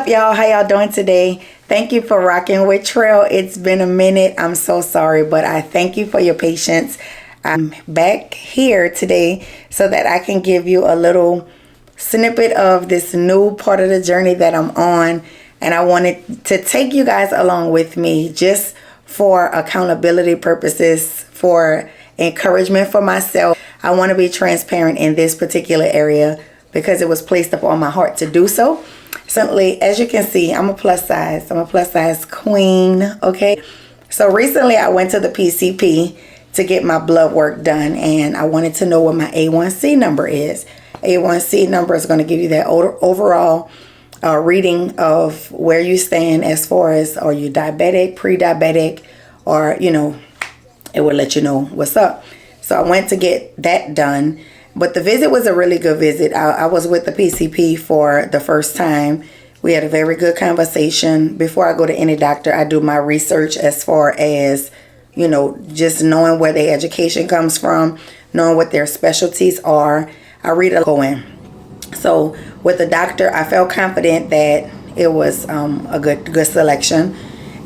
up, y'all? How y'all doing today? Thank you for rocking with Trail. It's been a minute. I'm so sorry, but I thank you for your patience. I'm back here today so that I can give you a little snippet of this new part of the journey that I'm on. And I wanted to take you guys along with me just for accountability purposes, for encouragement for myself. I want to be transparent in this particular area because it was placed upon my heart to do so. Simply, as you can see, I'm a plus size. I'm a plus size queen, okay? So recently I went to the PCP to get my blood work done, and I wanted to know what my A1C number is. A1C number is going to give you that overall reading of where you stand as far as, are you diabetic, pre-diabetic, or, you know, it will let you know what's up. So I went to get that done. But the visit was a really good visit. I was with the PCP for the first time. We had a very good conversation. Before I go to any doctor, I do my research as far as, you know, just knowing where their education comes from, knowing what their specialties are. I read a going. So with the doctor, I felt confident that it was a good selection.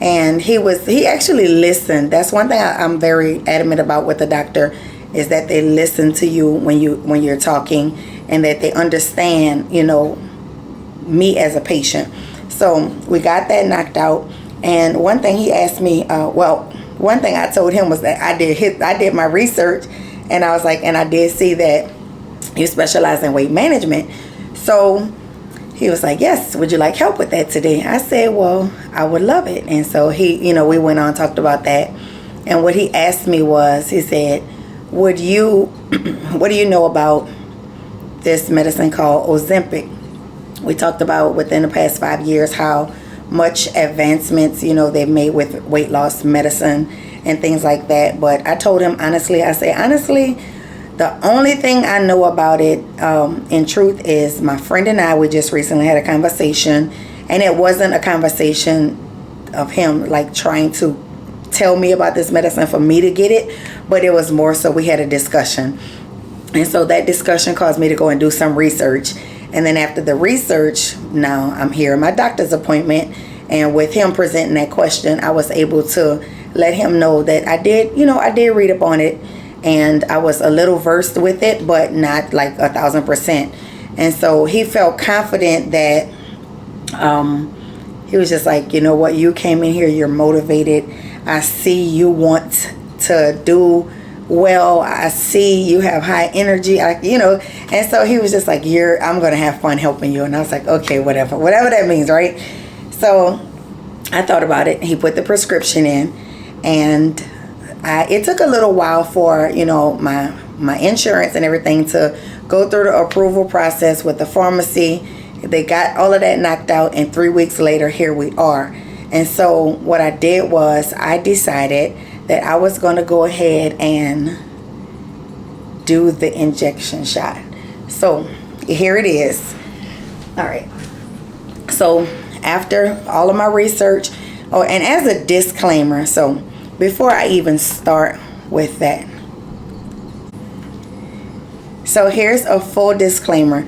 And he actually listened. That's one thing I'm very adamant about with the doctor, is that they listen to you when you're talking, and that they understand, you know, me as a patient. So we got that knocked out. And one thing he asked me, one thing I told him was that I did my research, and I was like, and I did see that you specialize in weight management. So he was like, yes, would you like help with that today? I said, well, I would love it. And so he, you know, we went on, talked about that. And what he asked me was, he said, what do you know about this medicine called Ozempic? We talked about within the past 5 years how much advancements, you know, they've made with weight loss medicine and things like that. But I told him honestly, the only thing I know about it in truth is my friend and I, we just recently had a conversation, and it wasn't a conversation of him like trying to tell me about this medicine for me to get it, but it was more so we had a discussion. And so that discussion caused me to go and do some research. And then after the research, now I'm here at my doctor's appointment, and with him presenting that question, I was able to let him know that I did read up on it, and I was a little versed with it, but not like 1,000%. And so he felt confident that he was just like, you know what, you came in here, you're motivated. I see you want to do well. I see you have high energy, and so he was just like, I'm going to have fun helping you. And I was like, okay, whatever that means, right? So I thought about it. He put the prescription in, and it took a little while for, you know, my insurance and everything to go through the approval process with the pharmacy. They got all of that knocked out, and 3 weeks later, here we are. And so what I did was I decided that I was going to go ahead and do the injection shot. So here it is. All right. So after all of my research, and as a disclaimer, so before I even start with that, so here's a full disclaimer.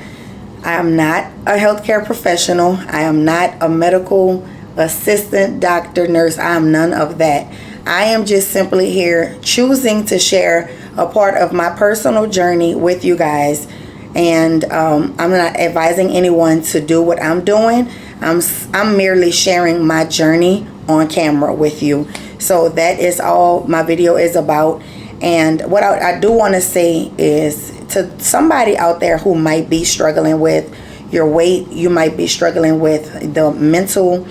I am not a healthcare professional. I am not a medical assistant, doctor, nurse. I am none of that. I am just simply here choosing to share a part of my personal journey with you guys. And I'm not advising anyone to do what I'm doing. I'm merely sharing my journey on camera with you. So that is all my video is about. And what I do want to say is, to somebody out there who might be struggling with your weight, you might be struggling with the mental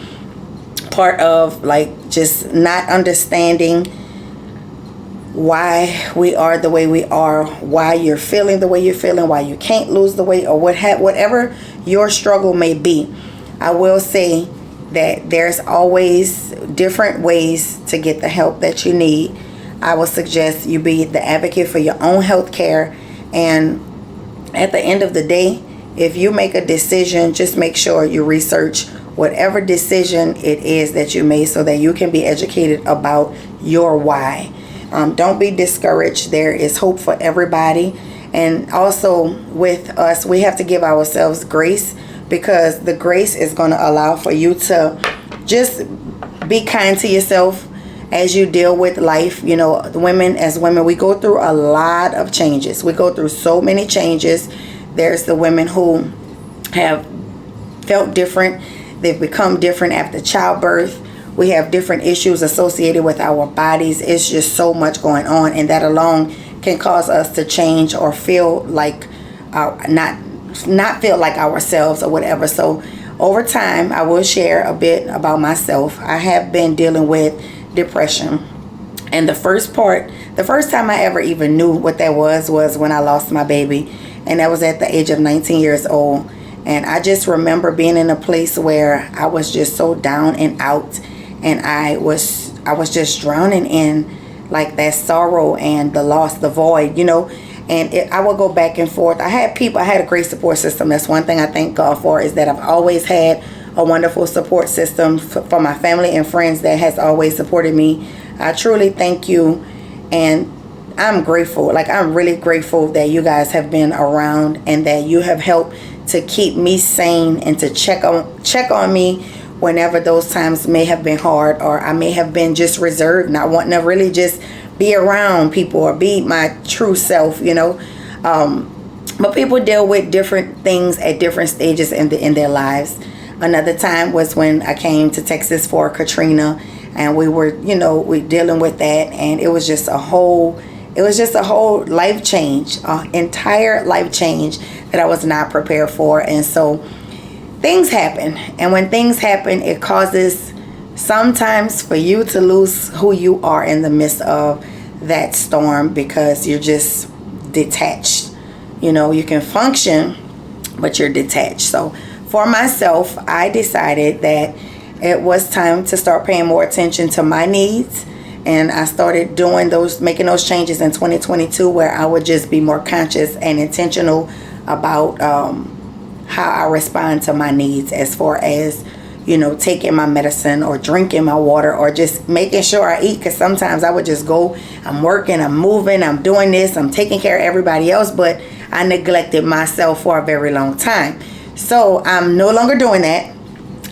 part of like just not understanding why we are the way we are, why you're feeling the way you're feeling, why you can't lose the weight, or whatever your struggle may be. I will say that there's always different ways to get the help that you need. I would suggest you be the advocate for your own health care. And at the end of the day, if you make a decision, just make sure you research whatever decision it is that you made so that you can be educated about your why. Don't be discouraged. There is hope for everybody. And also with us, we have to give ourselves grace because the grace is going to allow for you to just be kind to yourself as you deal with life. You know, as women, we go through a lot of changes. We go through so many changes. There's the women who have felt different. They've become different after childbirth. We have different issues associated with our bodies. It's just so much going on, and that alone can cause us to change or feel like not feel like ourselves or whatever. So over time, I will share a bit about myself. I have been dealing with depression, and the first time I ever even knew what that was when I lost my baby, and that was at the age of 19 years old. And I just remember being in a place where I was just so down and out, and I was just drowning in like that sorrow and the loss, the void, you know. And I would go back and forth. I had a great support system. That's one thing I thank God for, is that I've always had a wonderful support system for my family and friends that has always supported me. I truly thank you, and I'm grateful. Like, I'm really grateful that you guys have been around and that you have helped to keep me sane and to check on me whenever those times may have been hard, or I may have been just reserved, not wanting to really just be around people or be my true self, you know. But people deal with different things at different stages in their lives. Another time was when I came to Texas for Katrina, and we were dealing with that, and it was just a whole life change, an entire life change that I was not prepared for. And so things happen, and when things happen, it causes sometimes for you to lose who you are in the midst of that storm, because you're just detached. You know, you can function, but you're detached. So for myself, I decided that it was time to start paying more attention to my needs, and I started making those changes in 2022, where I would just be more conscious and intentional about how I respond to my needs, as far as, you know, taking my medicine or drinking my water or just making sure I eat. Because sometimes I would just go, I'm working, I'm moving, I'm doing this, I'm taking care of everybody else, but I neglected myself for a very long time. So I'm no longer doing that,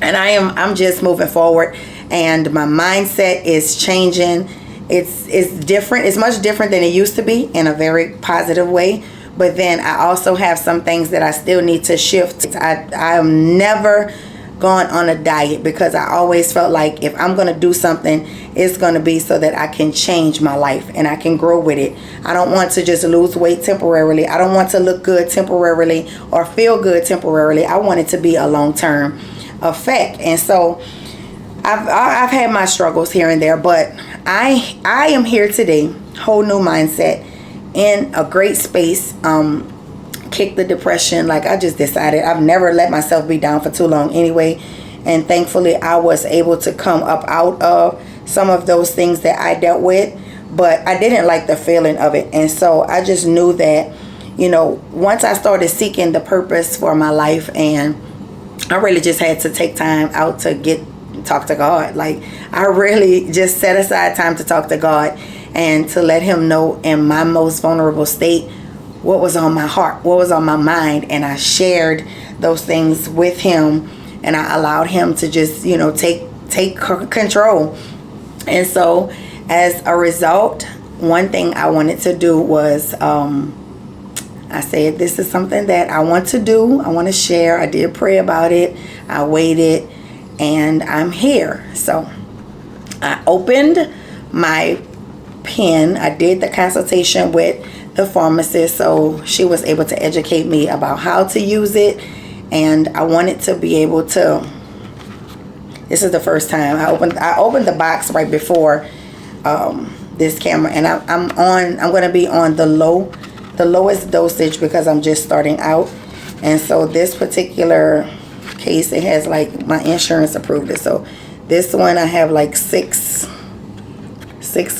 and I'm just moving forward, and my mindset is changing. It's different. It's much different than it used to be, in a very positive way. But then I also have some things that I still need to shift. I am never gone on a diet, because I always felt like if I'm going to do something, it's going to be so that I can change my life and I can grow with it. I don't want to just lose weight temporarily. I don't want to look good temporarily or feel good temporarily. I want it to be a long-term effect. And so I've had my struggles here and there, but I am here today, whole new mindset, in a great space. Kick the depression. Like, I just decided I've never let myself be down for too long anyway, and thankfully I was able to come up out of some of those things that I dealt with, but I didn't like the feeling of it. And so I just knew that, you know, once I started seeking the purpose for my life, and I really just had to take time out to talk to God. Like, I really just set aside time to talk to God and to let him know in my most vulnerable state what was on my heart, what was on my mind. And I shared those things with him, and I allowed him to just, you know, take control. And so as a result, one thing I wanted to do was, I said, this is something that I want to do. I want to share. I did pray about it. I waited, and I'm here. So I opened my pen. I did the consultation with the pharmacist, so she was able to educate me about how to use it. And I wanted to be able to, this is the first time I opened the box right before this camera, and I'm going to be on the lowest dosage, because I'm just starting out. And so this particular case, it has, like, my insurance approved it. So this one I have like six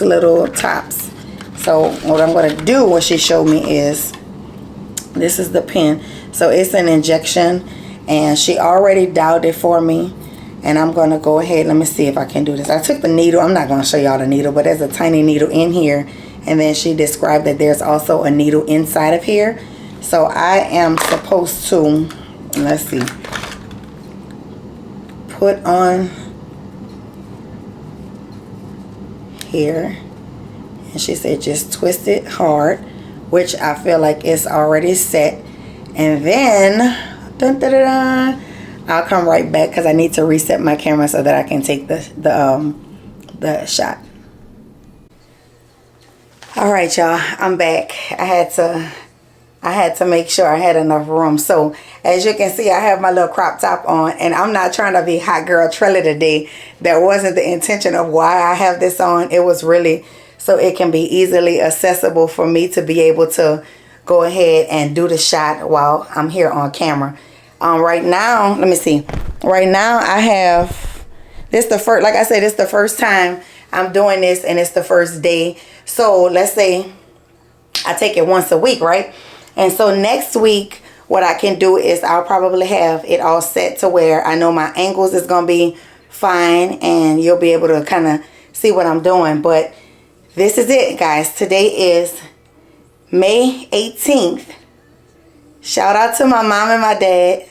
little tops. So what I'm going to do, what she showed me, is, this is the pen. So it's an injection, and she already dialed it for me. And I'm going to go ahead, let me see if I can do this. I took the needle. I'm not going to show y'all the needle, but there's a tiny needle in here. And then she described that there's also a needle inside of here. So I am supposed to, let's see, put on here. And she said just twist it hard, which I feel like it's already set. And then dun, dun, dun, dun, I'll come right back because I need to reset my camera so that I can take the shot. All right, y'all, I'm back. I had to make sure I had enough room. So as you can see, I have my little crop top on, and I'm not trying to be hot girl Trelly today. That wasn't the intention of why I have this on. It was really so it can be easily accessible for me to be able to go ahead and do the shot while I'm here on camera. Right now, let me see. Right now I have this the first, like I said, it's the first time I'm doing this, and it's the first day. So let's say I take it once a week, right? And so next week, what I can do is I'll probably have it all set to where I know my angles is going to be fine, and you'll be able to kind of see what I'm doing. But this is it, guys. Today is May 18th. Shout out to my mom and my dad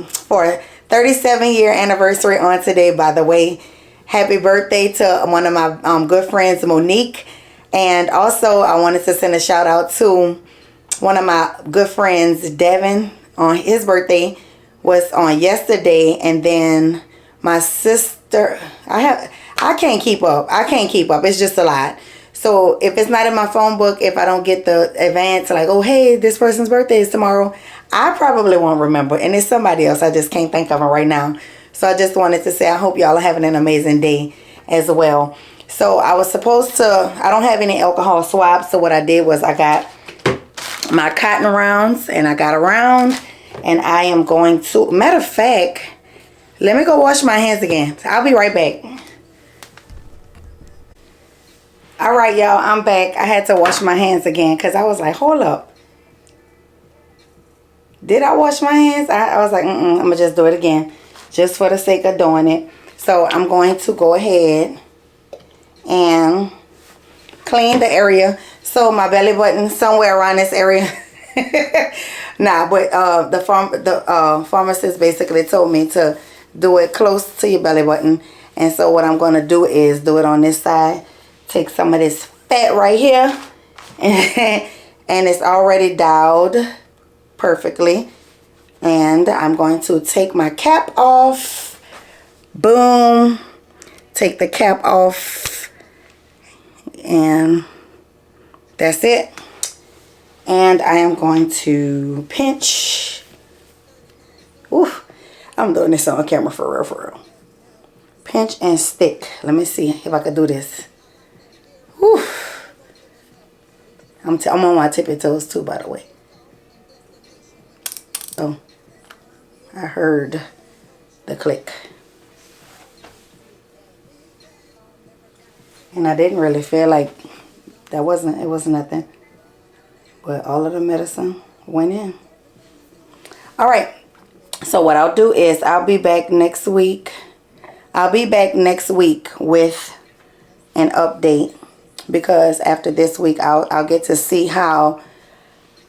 for 37-year anniversary on today, by the way. Happy birthday to one of my good friends, Monique. And also, I wanted to send a shout out to one of my good friends, Devin, on his birthday was on yesterday. And then my sister, I can't keep up. It's just a lot. So if it's not in my phone book, if I don't get the advance, like, oh, hey, this person's birthday is tomorrow, I probably won't remember. And it's somebody else. I just can't think of it right now. So I just wanted to say I hope y'all are having an amazing day as well. So I was supposed to, I don't have any alcohol swabs. So what I did was I got my cotton rounds, and I got a round, and I am going to, matter of fact, let me go wash my hands again. I'll be right back. All right, y'all, I'm back. I had to wash my hands again because I was like, hold up. Did I wash my hands? I was like, I'm going to just do it again just for the sake of doing it. So I'm going to go ahead and clean the area. So my belly button somewhere around this area. Nah, but the pharmacist basically told me to do it close to your belly button. And so what I'm going to do is do it on this side. Take some of this fat right here. And it's already dialed perfectly. And I'm going to take my cap off. Boom. Take the cap off. And that's it. And I am going to pinch. Ooh, I'm doing this on camera for real. Pinch and stick. Let me see if I can do this. Ooh. I'm on my tippy toes too, by the way. Oh, I heard the click. And I didn't really feel like it wasn't nothing. But all of the medicine went in. All right. So what I'll do is I'll be back next week. I'll be back next week with an update. Because after this week, I'll get to see how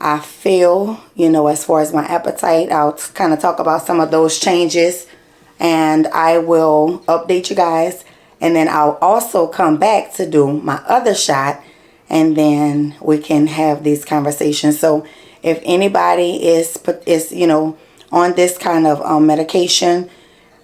I feel, you know, as far as my appetite. I'll kind of talk about some of those changes. And I will update you guys. And then I'll also come back to do my other shot. And then we can have these conversations. So if anybody is you know, on this kind of medication,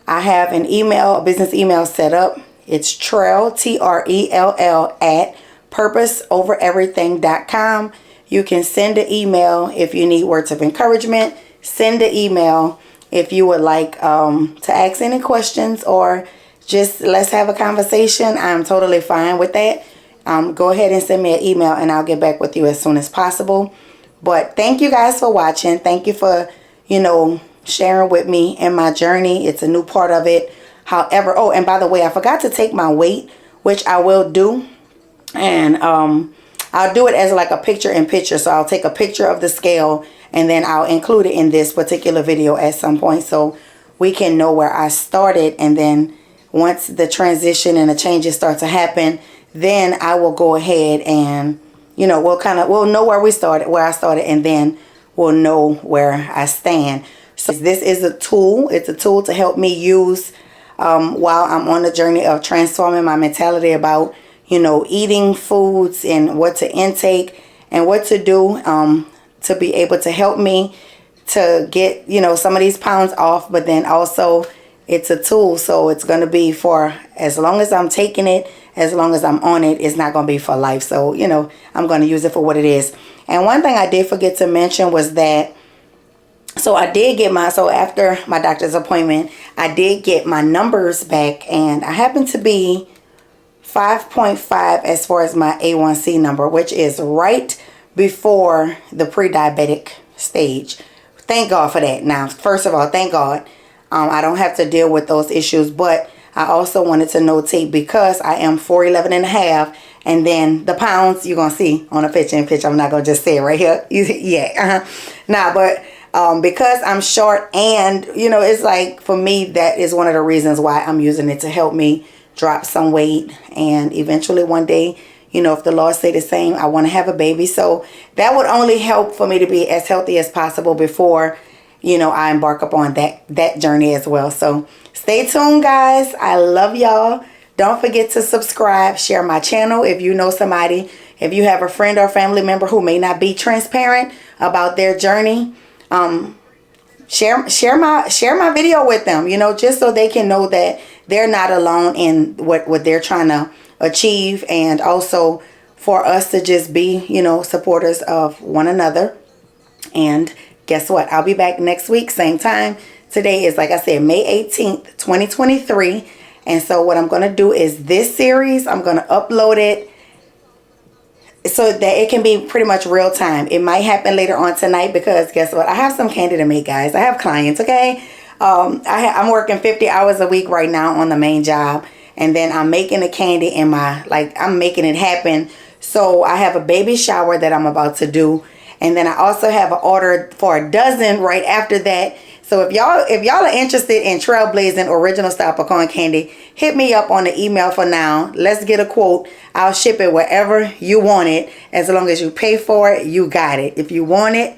I have an email, a business email set up. It's Trell, Trell, at purposeovereverything.com. You can send an email if you need words of encouragement. Send an email if you would like to ask any questions or just let's have a conversation. I'm totally fine with that. Go ahead and send me an email and I'll get back with you as soon as possible. But thank you guys for watching. Thank you for, you know, sharing with me in my journey. It's a new part of it. However, oh, and by the way, I forgot to take my weight, which I will do. And I'll do it as like a picture-in-picture. So I'll take a picture of the scale and then I'll include it in this particular video at some point so we can know where I started. And then once the transition and the changes start to happen, then I will go ahead and, you know, we'll know where I started, and then we'll know where I stand. So this is a tool. It's a tool to help me use while I'm on the journey of transforming my mentality about, you know, eating foods and what to intake and what to do to be able to help me to get, you know, some of these pounds off. But then also it's a tool, so it's going to be for as long as I'm taking it, as long as I'm on it. It's not going to be for life. So, you know, I'm going to use it for what it is. And one thing I did forget to mention was that, so I did get so after my doctor's appointment, I did get my numbers back, and I happen to be 5.5 as far as my A1C number, which is right before the pre-diabetic stage. Thank God for that. Now, first of all, thank God I don't have to deal with those issues, but I also wanted to notate, because I am 4'11" and a half, and then the pounds you're going to see on a picture in picture. I'm not going to just say it right here. Yeah. Nah, but because I'm short, and, you know, it's like, for me, that is one of the reasons why I'm using it to help me drop some weight. And eventually one day, you know, if the Lord say the same, I want to have a baby. So that would only help for me to be as healthy as possible before, you know, I embark upon that journey as well. So stay tuned, guys. I love y'all. Don't forget to subscribe, share my channel. If you know somebody, if you have a friend or family member who may not be transparent about their journey, share my video with them, you know, just so they can know that they're not alone in what they're trying to achieve. And also for us to just be, you know, supporters of one another. And guess what? I'll be back next week, same time. Today is, like I said, May 18th, 2023. And so what I'm going to do is this series, I'm going to upload it so that it can be pretty much real time. It might happen later on tonight, because guess what? I have some candy to make, guys. I have clients, okay? I'm working 50 hours a week right now on the main job. And then I'm making the candy in I'm making it happen. So I have a baby shower that I'm about to do. And then I also have an order for a dozen right after that. So if y'all are interested in trailblazing original style pecan candy, hit me up on the email for now. Let's get a quote. I'll ship it wherever you want it. As long as you pay for it, you got it. If you want it,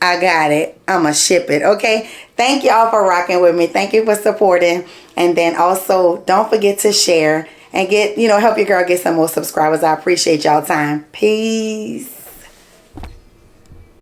I got it. I'ma ship it. Okay. Thank y'all for rocking with me. Thank you for supporting. And then also don't forget to share and help your girl get some more subscribers. I appreciate y'all time. Peace.